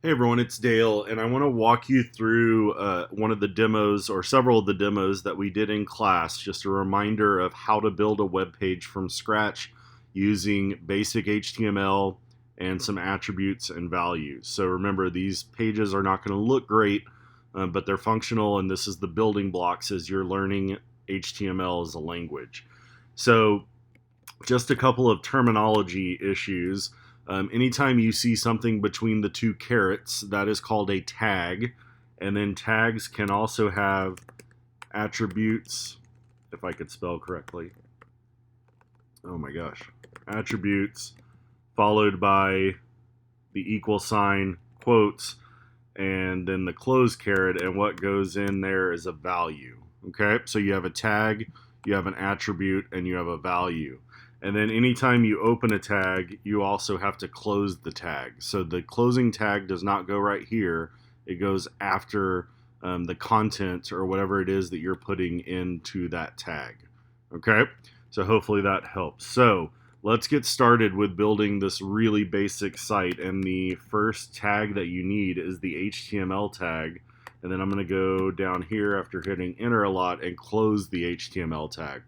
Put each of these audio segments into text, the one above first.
Hey everyone, it's Dale, and I want to walk you through one of the demos or several of the demos that we did in class. Just a reminder of how to build a web page from scratch using basic HTML and some attributes and values. So remember, these pages are not going to look great, but they're functional, and this is the building blocks as you're learning HTML as a language. So just a couple of terminology issues. Anytime you see something between the two carets, that is called a tag. And then tags can also have attributes, if I could spell correctly. Oh my gosh. Attributes followed by the equal sign, quotes, and then the close caret, and what goes in there is a value. Okay, so you have a tag, you have an attribute, and you have a value. And then anytime you open a tag, you also have to close the tag. So the closing tag does not go right here. It goes after the content or whatever it is that you're putting into that tag. Okay, so hopefully that helps. So let's get started with building this really basic site. And the first tag that you need is the HTML tag. And then I'm going to go down here after hitting enter a lot and close the HTML tag.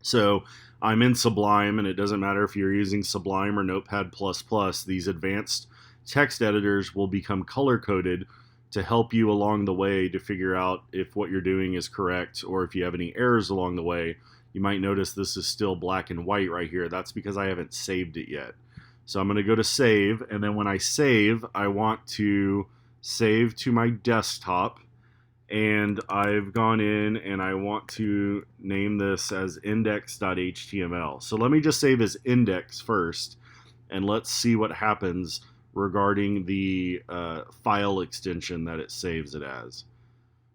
So I'm in Sublime, and it doesn't matter if you're using Sublime or Notepad++, these advanced text editors will become color-coded to help you along the way to figure out if what you're doing is correct, or if you have any errors along the way. You might notice this is still black and white right here. That's because I haven't saved it yet. So I'm going to go to save, and then when I save, I want to save to my desktop. And I've gone in and I want to name this as index.html. So let me just save as index first, and let's see what happens regarding the file extension that it saves it as.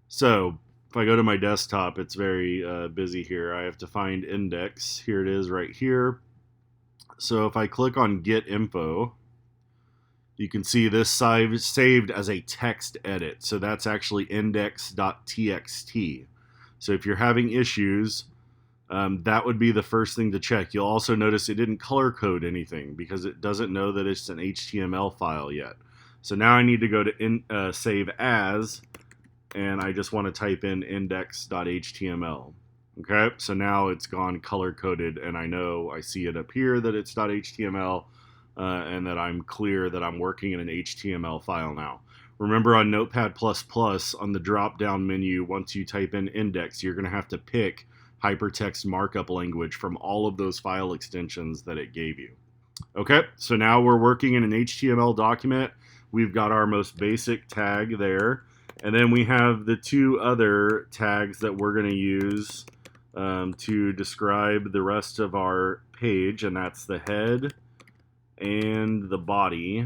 So if I go to my desktop, it's very busy here. I have to find index. Here it is right here. So if I click on get info, you can see this saved as a text edit. So that's actually index.txt. So if you're having issues, that would be the first thing to check. You'll also notice it didn't color code anything because it doesn't know that it's an HTML file yet. So now I need to go to save as, and I just want to type in index.html. Okay, so now it's gone color coded, and I see it up here that it's .html. And that I'm clear that I'm working in an HTML file now. Remember, on Notepad++, on the drop-down menu, once you type in index, you're going to have to pick hypertext markup language from all of those file extensions that it gave you. Okay, so now we're working in an HTML document. We've got our most basic tag there, and then we have the two other tags that we're going to use to describe the rest of our page, and that's the head and the body.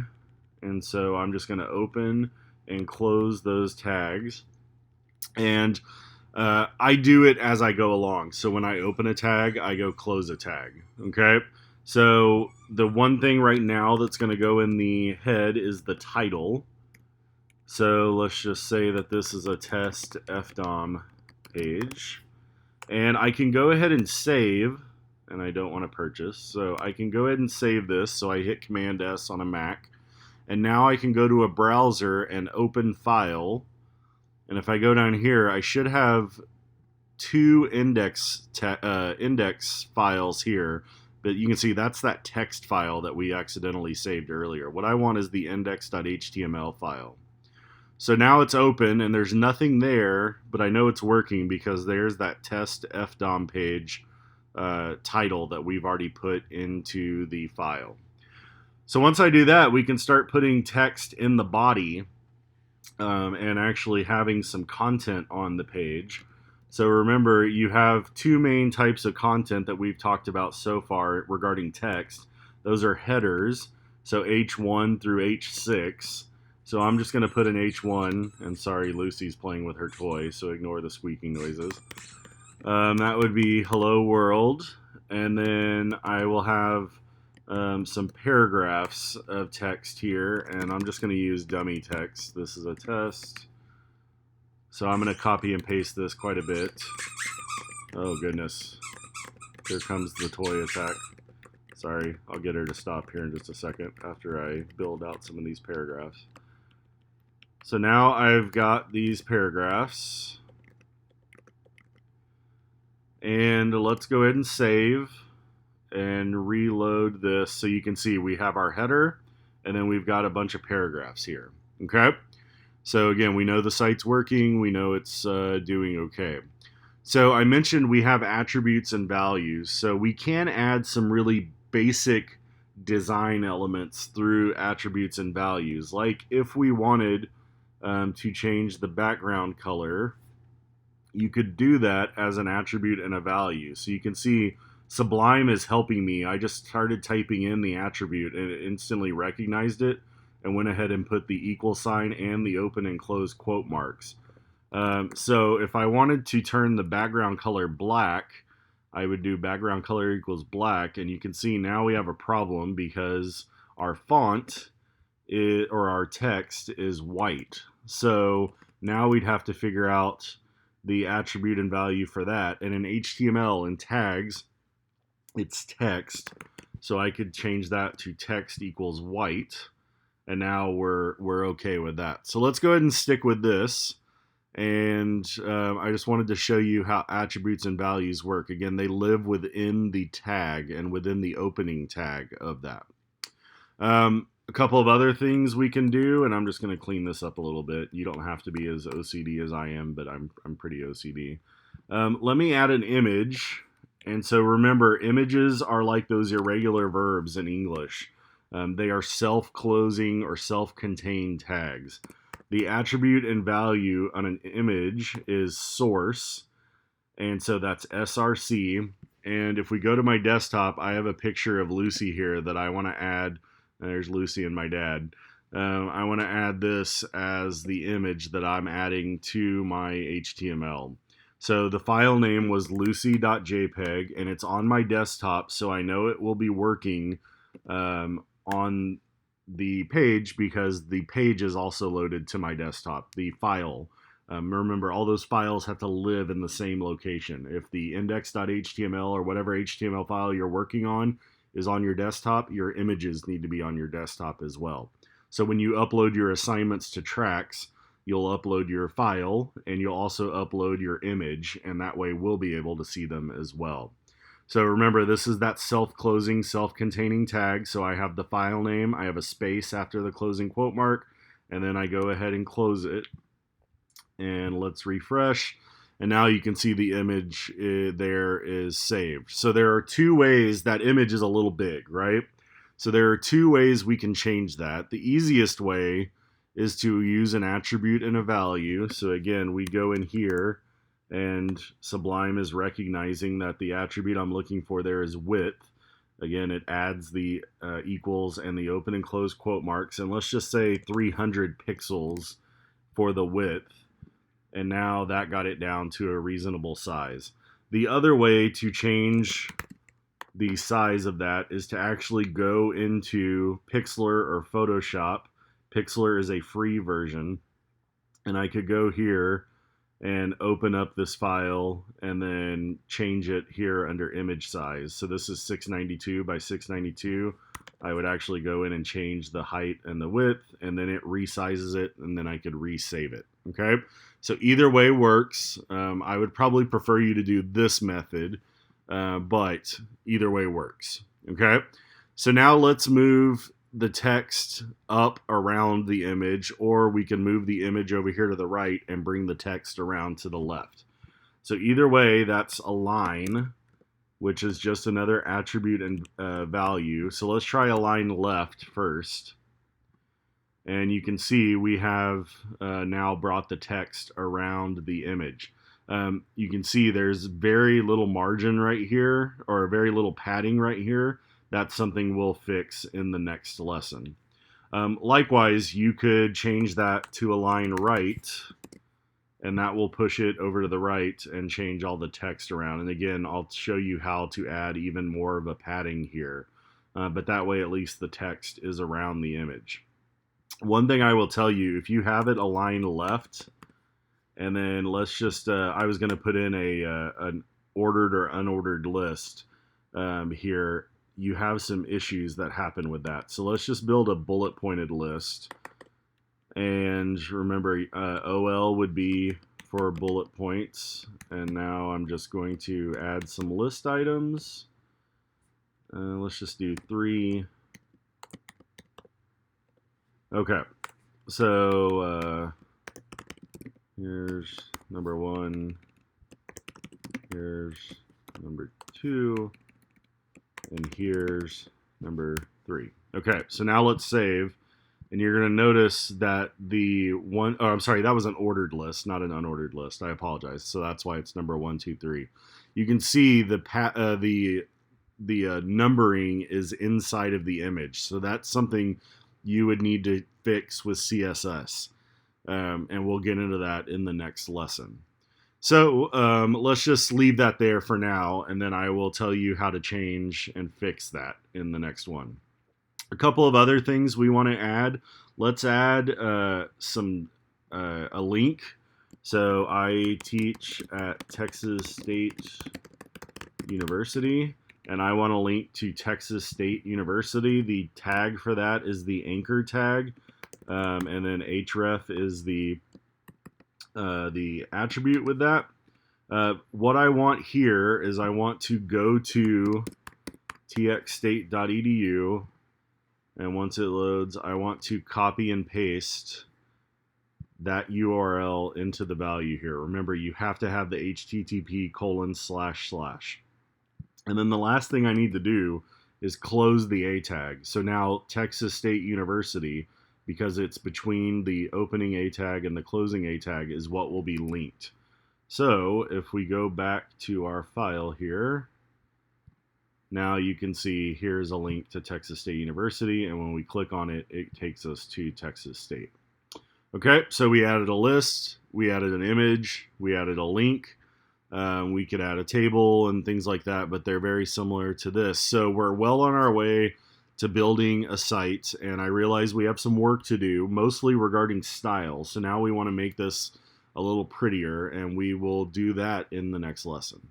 And so I'm just going to open and close those tags, and I do it as I go along. So when I open a tag, I go close a tag. Okay, so the one thing right now that's going to go in the head is the title. So let's just say that this is a test FDOM page, and I can go ahead and save. And I don't want to purchase, so I can go ahead and save this. So I hit Command S on a Mac, and now I can go to a browser and open file. And if I go down here, I should have two index files here, but you can see that's that text file that we accidentally saved earlier. What I want is the index.html file. So now it's open, and there's nothing there, but I know it's working because there's that test FDOM page title that we've already put into the file. So once I do that, we can start putting text in the body and actually having some content on the page. So remember, you have two main types of content that we've talked about so far regarding text. Those are headers, so H1 through H6. So I'm just going to put an H1, and sorry, Lucy's playing with her toy, so ignore the squeaking noises. That would be hello world, and then I will have some paragraphs of text here, and I'm just going to use dummy text. This is a test, so I'm going to copy and paste this quite a bit. Oh goodness, here comes the toy attack. Sorry, I'll get her to stop here in just a second after I build out some of these paragraphs. So now I've got these paragraphs. And let's go ahead and save and reload this so you can see we have our header and then we've got a bunch of paragraphs here. Okay? So again, we know the site's working. We know it's doing okay. So I mentioned we have attributes and values. So we can add some really basic design elements through attributes and values. Like if we wanted to change the background color, you could do that as an attribute and a value. So you can see Sublime is helping me. I just started typing in the attribute and it instantly recognized it and went ahead and put the equal sign and the open and close quote marks. So if I wanted to turn the background color black, I would do background color equals black, and you can see now we have a problem because our font or our text is white. So now we'd have to figure out the attribute and value for that. And in HTML and tags, it's text. So I could change that to text equals white. And now we're okay with that. So let's go ahead and stick with this. And I just wanted to show you how attributes and values work. Again, they live within the tag and within the opening tag of that. A couple of other things we can do, and I'm just going to clean this up a little bit. You don't have to be as OCD as I am, but I'm pretty OCD. Let me add an image. And so remember, images are like those irregular verbs in English. They are self-closing or self-contained tags. The attribute and value on an image is source, and so that's src. And if we go to my desktop, I have a picture of Lucy here that I want to add. There's Lucy and my dad. I want to add this as the image that I'm adding to my HTML. So the file name was lucy.jpg, and it's on my desktop, so I know it will be working on the page because the page is also loaded to my desktop, the file. Remember, all those files have to live in the same location. If the index.html or whatever HTML file you're working on is on your desktop, your images need to be on your desktop as well. So when you upload your assignments to Tracks, you'll upload your file and you'll also upload your image, and that way we'll be able to see them as well. So remember, this is that self-closing, self-containing tag. So I have the file name, I have a space after the closing quote mark, and then I go ahead and close it. And let's refresh. And now you can see the image there is saved. So there are two ways. That image is a little big, right? So there are two ways we can change that. The easiest way is to use an attribute and a value. So again, we go in here, and Sublime is recognizing that the attribute I'm looking for there is width. Again, it adds the equals and the open and close quote marks. And let's just say 300 pixels for the width. And now that got it down to a reasonable size. The other way to change the size of that is to actually go into Pixlr or Photoshop. Pixlr is a free version. And I could go here and open up this file and then change it here under image size. So this is 692 by 692. I would actually go in and change the height and the width, and then it resizes it, and then I could resave it. Okay, so either way works. I would probably prefer you to do this method, but either way works. Okay, so now let's move the text up around the image, or we can move the image over here to the right and bring the text around to the left. So either way, that's align, which is just another attribute and value. So let's try align left first. And you can see we have now brought the text around the image. You can see there's very little margin right here, or very little padding right here. That's something we'll fix in the next lesson. Likewise, you could change that to align right, and that will push it over to the right and change all the text around. And again, I'll show you how to add even more of a padding here. But that way, at least the text is around the image. One thing I will tell you, if you have it align left, and then let's just, I was going to put in an ordered or unordered list here, you have some issues that happen with that. So let's just build a bullet pointed list. And remember, OL would be for bullet points. And now I'm just going to add some list items. Let's just do 3. Okay, so here's number 1, here's number 2, and here's number 3. Okay, so now let's save. And you're going to notice that I'm sorry, that was an ordered list, not an unordered list. I apologize. So that's why it's number 1, 2, 3. You can see the numbering is inside of the image. So that's something you would need to fix with CSS. And we'll get into that in the next lesson. So let's just leave that there for now, and then I will tell you how to change and fix that in the next one. A couple of other things we want to add. Let's add a link. So I teach at Texas State University, and I want to link to Texas State University. The tag for that is the anchor tag, and then href is the attribute with that. What I want here is I want to go to txstate.edu. And once it loads, I want to copy and paste that URL into the value here. Remember, you have to have the http://. And then the last thing I need to do is close the A tag. So now Texas State University, because it's between the opening A tag and the closing A tag, is what will be linked. So if we go back to our file here, now you can see here's a link to Texas State University, and when we click on it, it takes us to Texas State. Okay, so we added a list, we added an image, we added a link. We could add a table and things like that, but they're very similar to this. So we're well on our way to building a site, and I realize we have some work to do, mostly regarding style. So now we want to make this a little prettier, and we will do that in the next lesson.